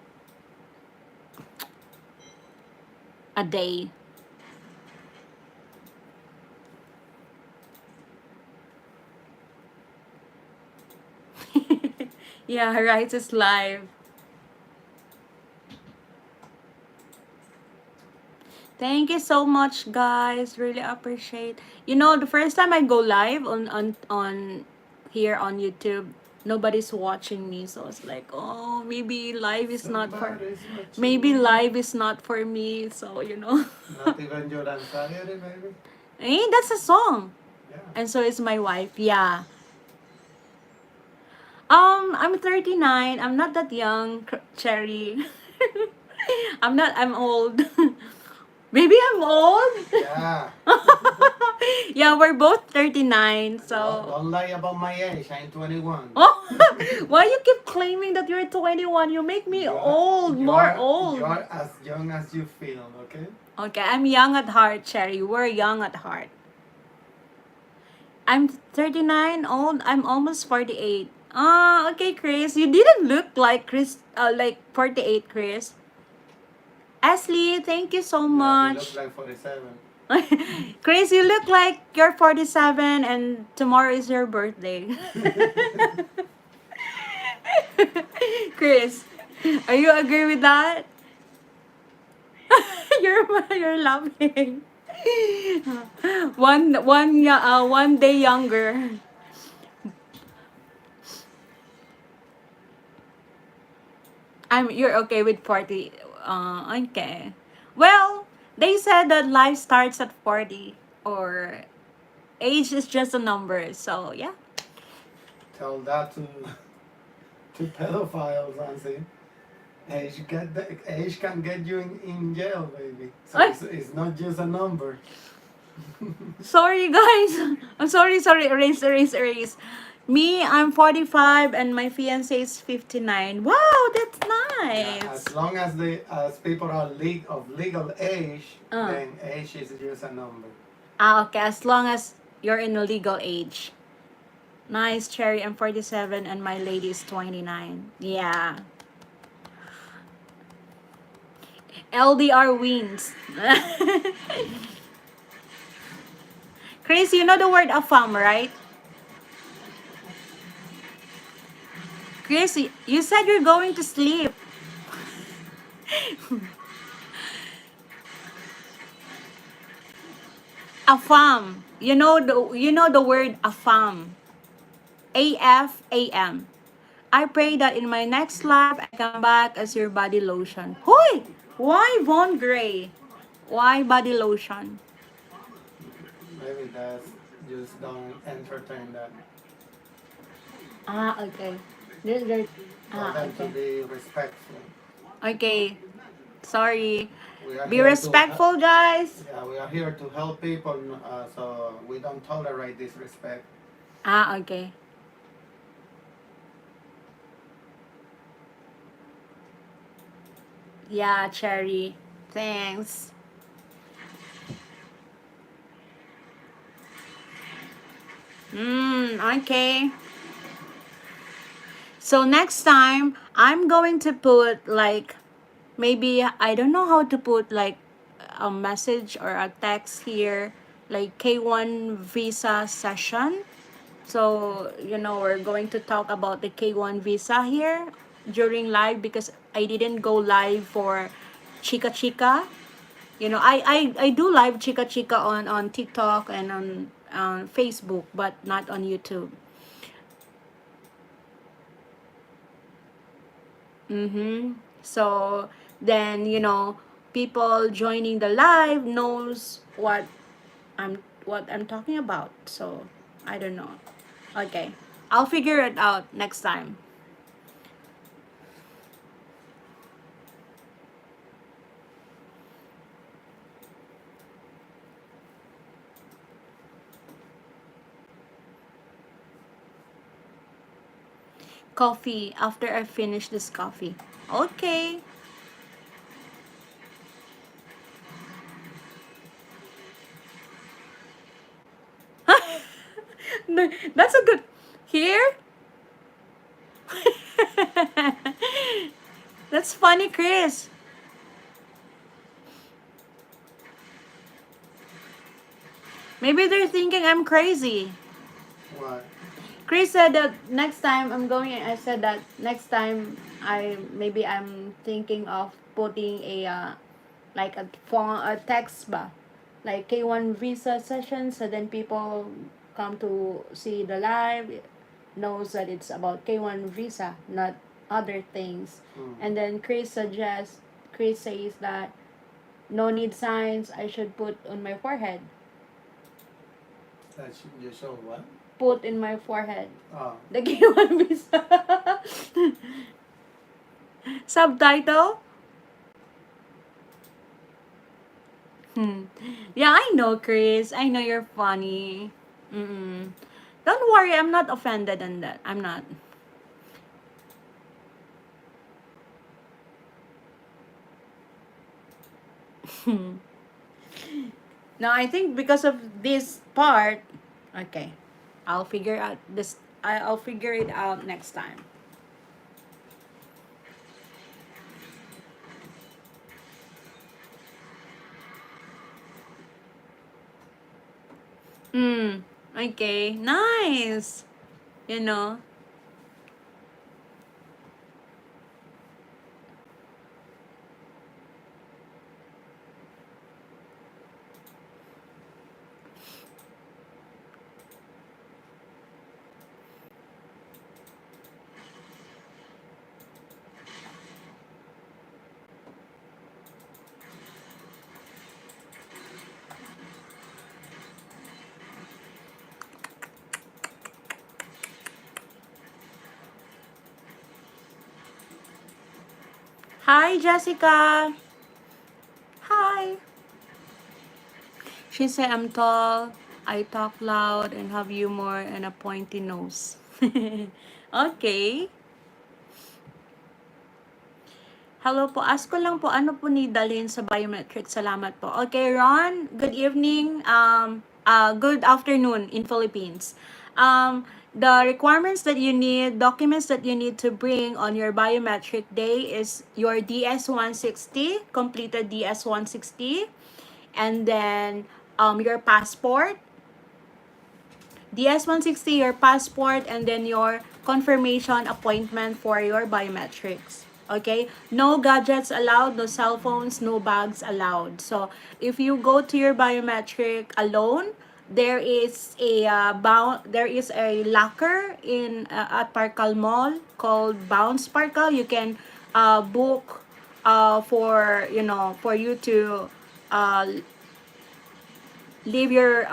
a day. Yeah, rice is life. Thank you so much, guys. Really appreciate. The first time I go live on here on YouTube, nobody's watching me, so it's like, oh, maybe live is not for me. So Not even your anxiety, baby. that's a song, Yeah. and so is my wife. Yeah. I'm 39. I'm not that young, Cherry. I'm old. Maybe I'm old. Yeah. Yeah, we're both 39, so. Don't lie about my age. I'm 21. Oh, why you keep claiming that you're 21? You make me more old. You're as young as you feel, okay? Okay, I'm young at heart, Cherry. We're young at heart. I'm 39 old. I'm almost 48. Okay, Chris. You didn't look like like 48, Chris. Ashley, thank you so You much. look like 47. Chris, you look like you're 47 and tomorrow is your birthday. Chris, are you agree with that? You're laughing. One day younger. You're okay with 40. Okay. Well, they said that life starts at 40, or age is just a number. So, yeah. Tell that to pedophiles, Nancy. Age can get you in jail, baby. So Ay! it's not just a number. Sorry, guys. I'm sorry. Erase. Me, I'm 45 and my fiance is 59. Wow, that's Yeah, nice. as long as people are of legal age, Uh. then age is just a number. Okay, as long as you're in a legal age. Nice, Cherry. I'm 47 and my lady is 29. Yeah. LDR wins. Chris, you know the word afam, right? Chris, you said you're going to sleep. Afam. You know the word afam. AFAM. I pray that in my next life I come back as your body lotion. Hoy! Why Von Gray? Why body lotion? Maybe that's just don't entertain that. Ah, okay. There. Tell them to Okay. be respectful. Okay. Sorry. We are Be here respectful, guys. yeah, we are here to help people, so we don't tolerate disrespect. Ah, okay. Yeah, Cherry. Thanks. Okay. So next time, I'm going to put like, maybe, I don't know how to put like a message or a text here, like K1 visa session. So, we're going to talk about the K1 visa here during live because I didn't go live for Chica Chica. I do live Chica Chica on TikTok and on Facebook, but not on YouTube. So then, people joining the live knows what I'm talking about. So I don't know. Okay. I'll figure it out next time. Coffee after I finish this coffee. Okay. No, that's a good here. That's funny, Chris. Maybe they're thinking I'm crazy. What? Chris said that next time I said that next time I'm thinking of putting like a phone, a text ba, like K1 visa session, so then people come to see the live knows that it's about K1 visa, not other things. And then Chris says that no need signs I should put on my forehead. That you show what? Put in my forehead. Oh. The K1 visa. Subtitle? Yeah, I know, Chris. I know you're funny. Don't worry, I'm not offended on that. I'm not. No, I think because of this part, okay, I'll figure out this. I'll figure it out next time. Okay, nice. You know. Hi, Jessica. Hi. She said I'm tall, I talk loud, and have humor and a pointy nose. Okay. Hello po. Ask ko lang po, ano po ni dalhin sa biometric? Salamat po. Okay, Ron, good evening. Good afternoon in Philippines. The requirements that you need, documents that you need to bring on your biometric day is your DS-160, completed DS-160, and then your passport, DS-160, your passport, and then your confirmation appointment for your biometrics. Okay? No gadgets allowed, no cell phones, no bags allowed. So, if you go to your biometric alone, there is a locker in at Parkal Mall called Bounce Parkal. You can book for for you to uh, leave your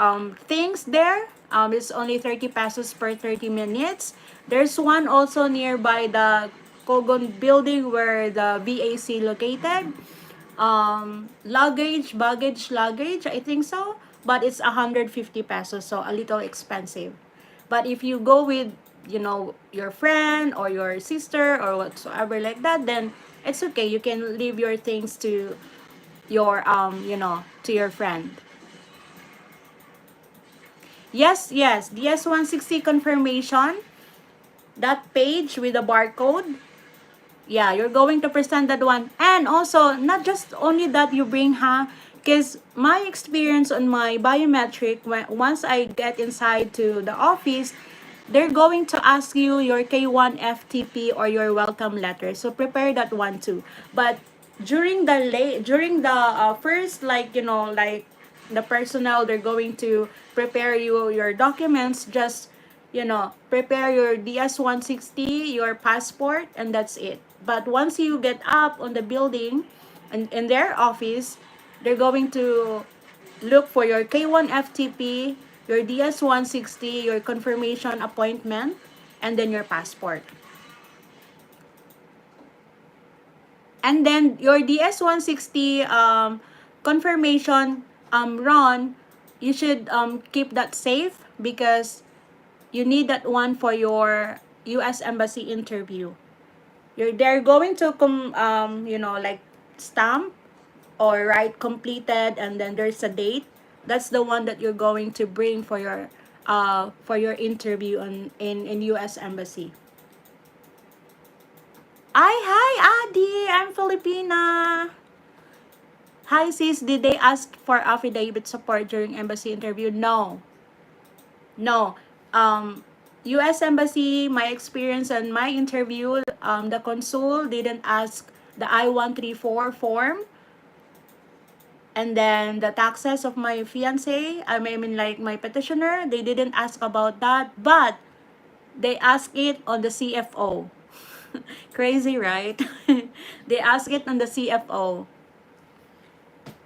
things there. It's only 30 pesos per 30 minutes. There's one also nearby the Kogon building where the BAC located. Luggage, I think so. But it's 150 pesos, so a little expensive. But if you go with, your friend or your sister or whatsoever like that, then it's okay. You can leave your things to to your friend. Yes. DS-160 confirmation, that page with the barcode. Yeah, you're going to present that one. And also, not just only that you bring, because my experience on my biometric, once I get inside to the office, they're going to ask you your K1 FTP or your welcome letter. So prepare that one too. But during the first, like the personnel, they're going to prepare you your documents. Just prepare your DS-160, your passport, and that's it. But once you get up on the building and in their office, they're going to look for your K1 FTP, your DS-160, your confirmation appointment, and then your passport. And then your DS-160 confirmation, Ron, you should keep that safe because you need that one for your U.S. Embassy interview. They're going to like stamp or write completed, and then there's a date. That's the one that you're going to bring for your interview in U.S. Embassy. Hi, Adi. I'm Filipina. Hi, sis. Did they ask for affidavit support during embassy interview? No. U.S. Embassy, my experience and my interview, the consul didn't ask the I-134 form. And then the taxes of my fiance, I mean like my petitioner, they didn't ask about that. But they asked it on the CFO. Crazy, right? They asked it on the CFO.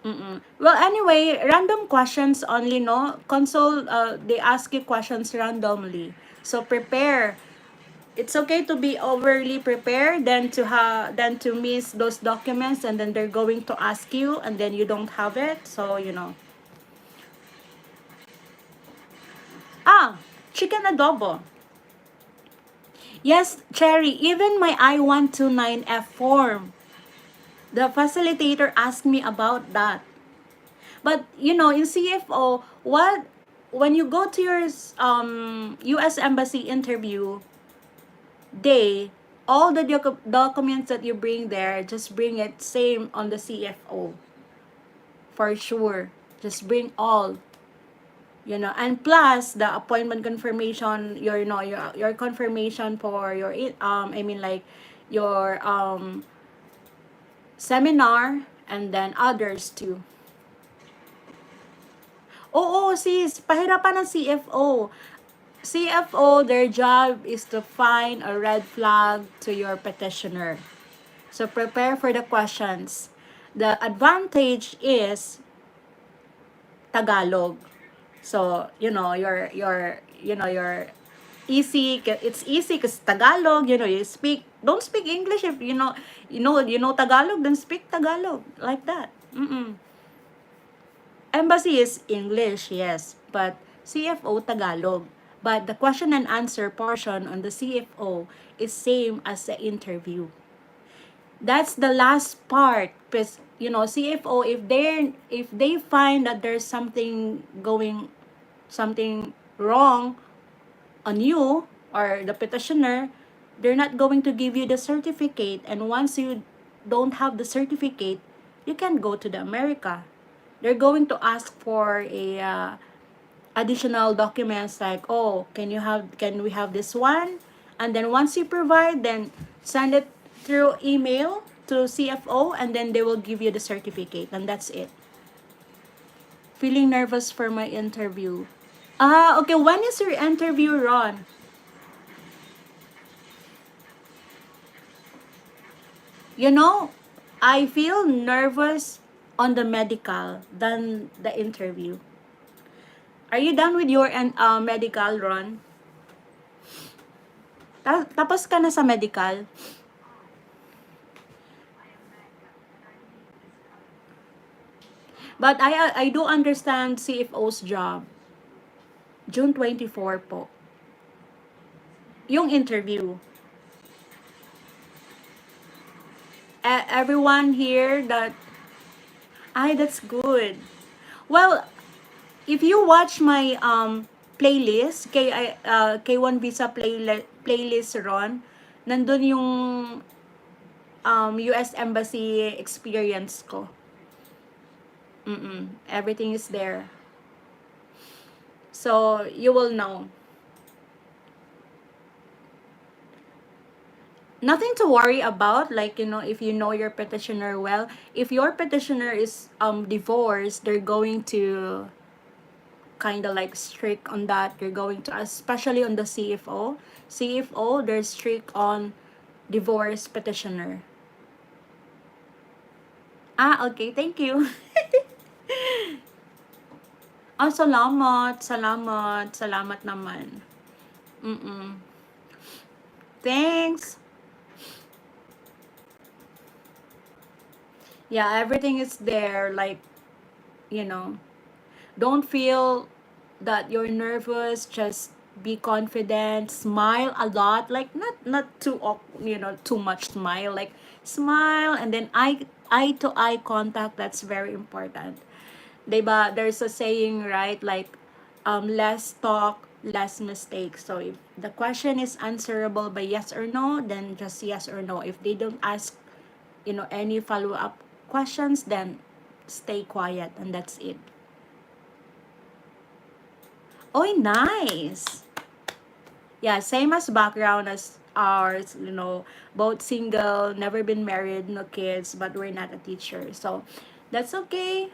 Well, anyway, random questions only, no? Console, they ask you questions randomly. So prepare. It's okay to be overly prepared than to miss those documents, and then they're going to ask you and then you don't have it. So. Chicken adobo. Yes, Cherry, even my I-129F form, the facilitator asked me about that. But in CFO, when you go to your U.S. Embassy interview day, all the documents that you bring there, just bring it same on the CFO. For sure. Just bring all. And plus the appointment confirmation, your confirmation for your I mean like your seminar, and then others too. Oo, sis, pahirapan ng CFO. CFO, their job is to find a red flag to your petitioner. So prepare for the questions. The advantage is Tagalog. So, your easy. It's easy because Tagalog. You know, you speak. Don't speak English if you know Tagalog. Then speak Tagalog like that. Embassy is English, yes, but CFO Tagalog. But the question and answer portion on the CFO is same as the interview. That's the last part because CFO, if they find that there's something wrong on you or the petitioner, they're not going to give you the certificate. And once you don't have the certificate, you can go to the America. They're going to ask for a additional documents like, oh, can we have this one? And then once you provide, then send it through email to CFO, and then they will give you the certificate, and that's it. Feeling nervous for my interview. Okay, when is your interview, Ron? I feel nervous on the medical than the interview. Are you done with your medical, Ron? Tapos ka na sa medical? But I do understand CFO's job. June 24 po. Yung interview. Everyone here that's good. Well, if you watch my playlist, K1 Visa playlist, Ron, nandun yung US Embassy experience ko. Everything is there. So, you will know. Nothing to worry about, like, if you know your petitioner well. If your petitioner is divorced, they're going to kind of like strict on that. You're going to, especially on the CFO, they're strict on divorce petitioner. Okay, thank you. Salamat naman. Thanks. Yeah, everything is there, like, don't feel that you're nervous, just be confident, smile a lot, like not too much smile, like smile, and then eye to eye contact. That's very important. Diba? There's a saying, right? Like, less talk, less mistakes. So if the question is answerable by yes or no, then just yes or no. If they don't ask, any follow-up questions, then stay quiet, and that's it. Oh, nice. Yeah, same as background as ours, both single, never been married, no kids, but we're not a teacher. So that's okay.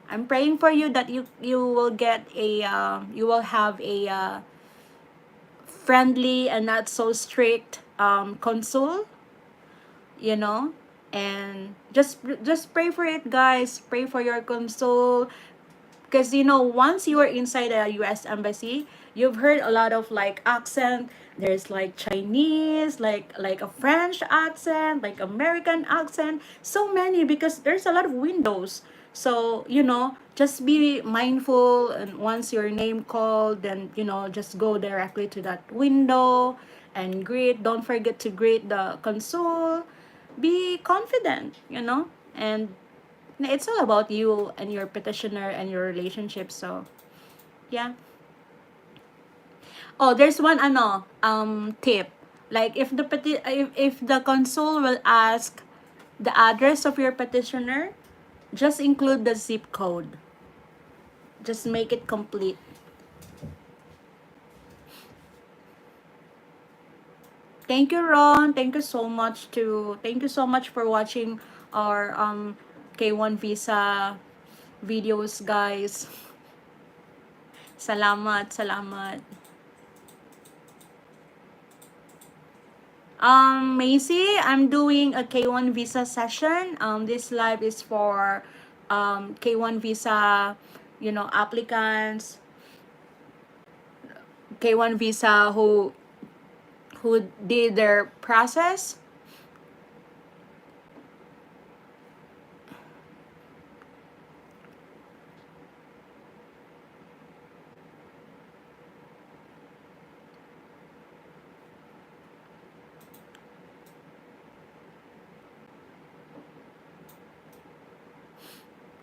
I'm praying for you that you will get you will have a friendly and not so strict consul, and just pray for it, guys. Pray for your consul, because once you are inside a US embassy, you've heard a lot of like accent. There's like Chinese, like a French accent, like American accent, so many, because there's a lot of windows. So just be mindful, and once your name called, then just go directly to that window and greet. Don't forget to greet the consul. Be confident, and it's all about you and your petitioner and your relationship. So yeah. Oh, there's one tip. Like, if the consul will ask the address of your petitioner, just include the zip code. Just make it complete. Thank you, Ron. Thank you so much for watching our K1 Visa videos, guys. Salamat. Macy, I'm doing a K1 Visa session. This live is for K1 Visa, applicants, K1 visa who did their process.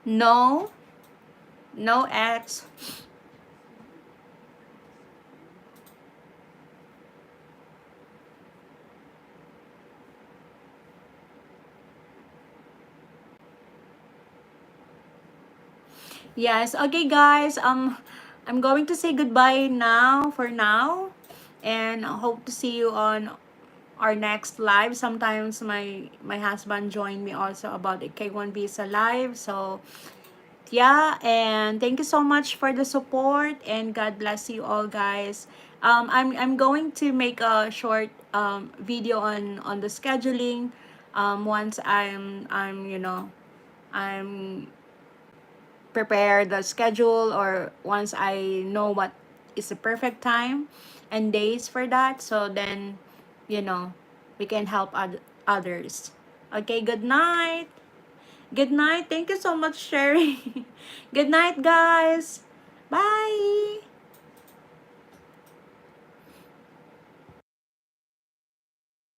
No, no X. Yes, okay guys, I'm going to say goodbye now for now, and I hope to see you on our next live. Sometimes my husband joined me also about the K1 visa live. So yeah, and thank you so much for the support, and God bless you all guys. I'm going to make a short video on the scheduling once I'm I'm prepare the schedule, or once I know what is the perfect time and days for that, so then you know we can help others. Okay, good night. Good night. Thank you so much, Sherry. Good night, guys. Bye.